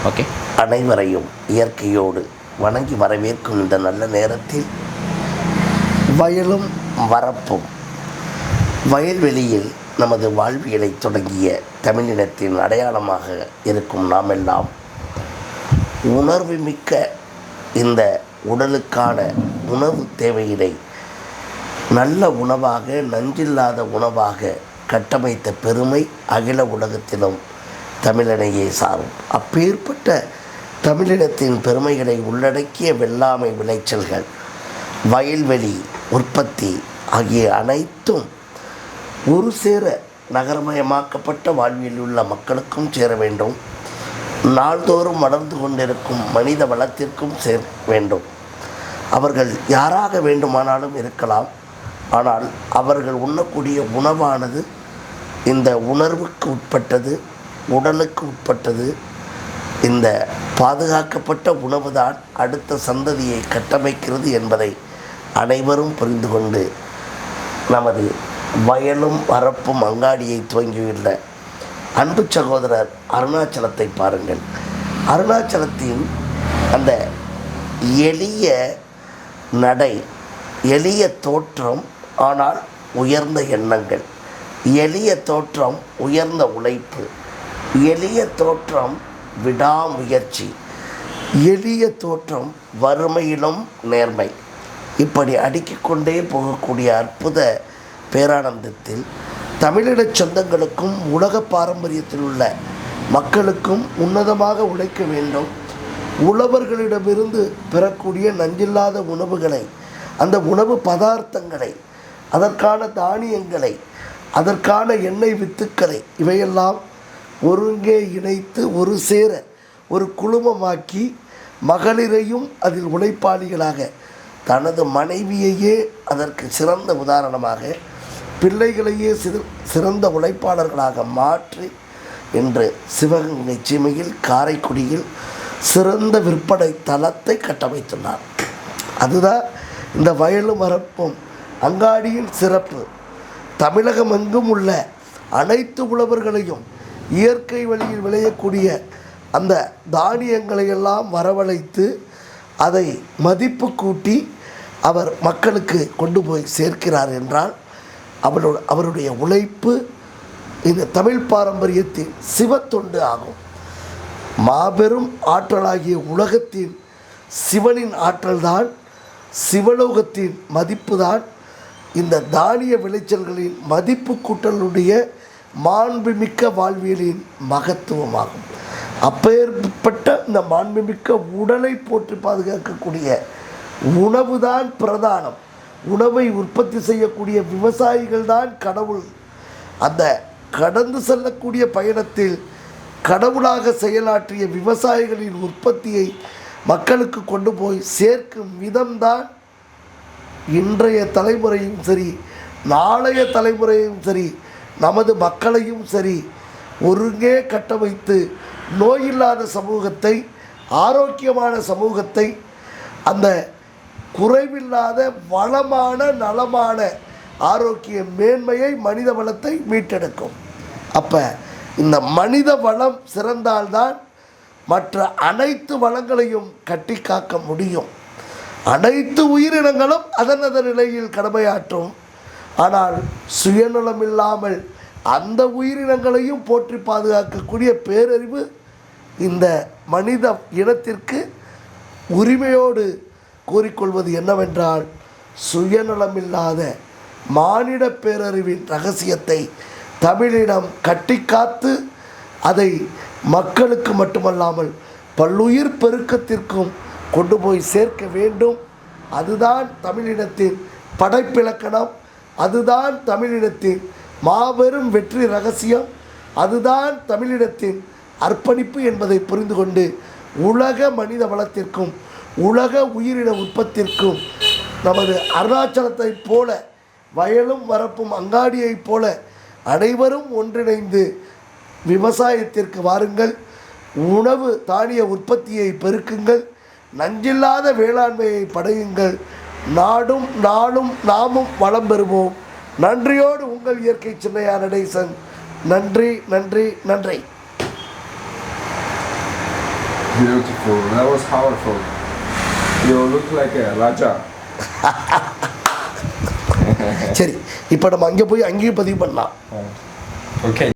Okay. அனைவரையும் இயற்கையோடு வணங்கி வரவேற்கும் இந்த நல்ல நேரத்தில் வயலும் வரப்பும் வயல்வெளியில் நமது வாழ்வியலை தொடங்கிய தமிழினத்தின் அடையாளமாக இருக்கும் நாமெல்லாம் உணர்வு மிக்க இந்த உடலுக்கான உணவு தேவையினை நல்ல உணவாக, நஞ்சில்லாத உணவாக கட்டமைத்த பெருமை அகில உலகத்திலும் தமிழினையே சாரும். அப்பேற்பட்ட தமிழினத்தின் பெருமைகளை உள்ளடக்கிய வெள்ளாமை விளைச்சல்கள், வயல்வெளி உற்பத்தி ஆகிய அனைத்தும் ஒரு சேர நகரமயமாக்கப்பட்ட வாழ்வில் உள்ள மக்களுக்கும் சேர வேண்டும். நாள்தோறும் வளர்ந்து கொண்டிருக்கும் மனித வளத்திற்கும் சேர வேண்டும். அவர்கள் யாராக வேண்டுமானாலும் இருக்கலாம். ஆனால் அவர்கள் உண்ணக்கூடிய உணவானது இந்த உணர்வுக்கு உட்பட்டது, உடலுக்கு உட்பட்டது. இந்த பாதுகாக்கப்பட்ட உணவு தான் அடுத்த சந்ததியை கட்டமைக்கிறது என்பதை அனைவரும் புரிந்து கொண்டு நமது வயலும் வரப்பும் அங்காடியை துவங்கியுள்ள அன்பு சகோதரர் அருணாச்சலத்தை பாருங்கள். அருணாச்சலத்தின் அந்த எளிய நடை, எளிய தோற்றம், ஆனால் உயர்ந்த எண்ணங்கள், எளிய தோற்றம் உயர்ந்த உழைப்பு, எளிய தோற்றம் விடாமுயற்சி, எளிய தோற்றம் வறுமையிலும் நேர்மை, இப்படி அடுக்கிக் கொண்டே போகக்கூடிய அற்புத பேரானந்தத்தில் தமிழினச் சொந்தங்களுக்கும் உலக பாரம்பரியத்தில் உள்ள மக்களுக்கும் உன்னதமாக உழைக்க வேண்டும். உழவர்களிடமிருந்து பெறக்கூடிய நஞ்சில்லாத உணவுகளை, அந்த உணவு பதார்த்தங்களை, அதற்கான தானியங்களை, அதற்கான எண்ணெய் வித்துக்களை இவையெல்லாம் ஒருங்கே இணைத்து ஒரு சேர ஒரு குழுமமாக்கி மகளிரையும் அதில் உழைப்பாளிகளாக, தனது மனைவியையே அதற்கு சிறந்த உதாரணமாக, பிள்ளைகளையே சிறந்த உழைப்பாளர்களாக மாற்றி இன்று சிவகங்கை சீமையில் காரைக்குடியில் சிறந்த விற்பனை தளத்தை கட்டமைத்துள்ளார். அதுதான் இந்த வயலும் வரப்பும் அங்காடியின் சிறப்பு. தமிழகம் எங்கும் உள்ள அனைத்து உழவர்களையும் இயற்கை வழியில் விளையக்கூடிய அந்த தானியங்களை எல்லாம் வரவழைத்து அதை மதிப்பு கூட்டி அவர் மக்களுக்கு கொண்டு போய் சேர்க்கிறார் என்றால் அவருடைய உழைப்பு இந்த தமிழ் பாரம்பரியத்தின் சிவத்தொண்டு ஆகும். மாபெரும் ஆற்றலாகிய உலகத்தின் சிவனின் ஆற்றல்தான், சிவலோகத்தின் மதிப்புதான் இந்த தானிய விளைச்சல்களின் மதிப்பு கூட்டலுடைய மாண்புமிக்க வாழ்வியலின் மகத்துவமாகும். அப்பேற்பட்ட இந்த மாண்புமிக்க உடலை போற்றி பாதுகாக்கக்கூடிய உணவு தான் பிரதானம். உணவை உற்பத்தி செய்யக்கூடிய விவசாயிகள் தான் கடவுள். அந்த கடந்து செல்லக்கூடிய பயணத்தில் கடவுளாக செயலாற்றிய விவசாயிகளின் உற்பத்தியை மக்களுக்கு கொண்டு போய் சேர்க்கும் விதம்தான் இன்றைய தலைமுறையும் சரி, நாளைய தலைமுறையும் சரி, நமது மக்களையும் சரி ஒருங்கே கட்டமைத்து நோயில்லாத சமூகத்தை, ஆரோக்கியமான சமூகத்தை, அந்த குறைவில்லாத வளமான நலமான ஆரோக்கிய மேன்மையை, மனித வளத்தை மீட்டெடுக்கும். அப்போ இந்த மனித வளம் சிறந்தால்தான் மற்ற அனைத்து வளங்களையும் கட்டி காக்க முடியும். அனைத்து உயிரினங்களும் அதன் நிலையில் கடமையாற்றும். ஆனால் சுயநலம் இல்லாமல் அந்த உயிரினங்களையும் போற்றி பாதுகாக்கக்கூடிய பேரறிவு இந்த மனித இனத்திற்கு உரிமையோடு கூறிக்கொள்வது என்னவென்றால், சுயநலமில்லாத மானிட பேரறிவின் ரகசியத்தை தமிழினம் கட்டி காத்து அதை மக்களுக்கு மட்டுமல்லாமல் பல்லுயிர் பெருக்கத்திற்கும் கொண்டு போய் சேர்க்க வேண்டும். அதுதான் தமிழினத்தின் படைப்பிலக்கணம், அதுதான் தமிழினத்தின் மாபெரும் வெற்றி ரகசியம், அதுதான் தமிழினத்தின் அர்ப்பணிப்பு என்பதை புரிந்து கொண்டு உலக மனித வளத்திற்கும் உலக உயிரின உற்பத்திற்கும் நமது அருணாச்சலத்தை போல, வயலும் வரப்பும் அங்காடியைப் போல அனைவரும் ஒன்றிணைந்து விவசாயத்திற்கு வாருங்கள். உணவு தானிய உற்பத்தியை பெருக்குங்கள். நஞ்சில்லாத வேளாண்மையை படையுங்கள். நாடும் நாளும் நாமும் வளம் பெறுவோம். நன்றியோடு உங்கள் இயற்கை சின்னையா நடேசன். நன்றி, நன்றி, நன்றி. Beautiful. That was powerful. You look like a Raja. சரி, இப்போ நம்ம அங்கே போய் அங்கேயும் பதிவு பண்ணலாம். Okay.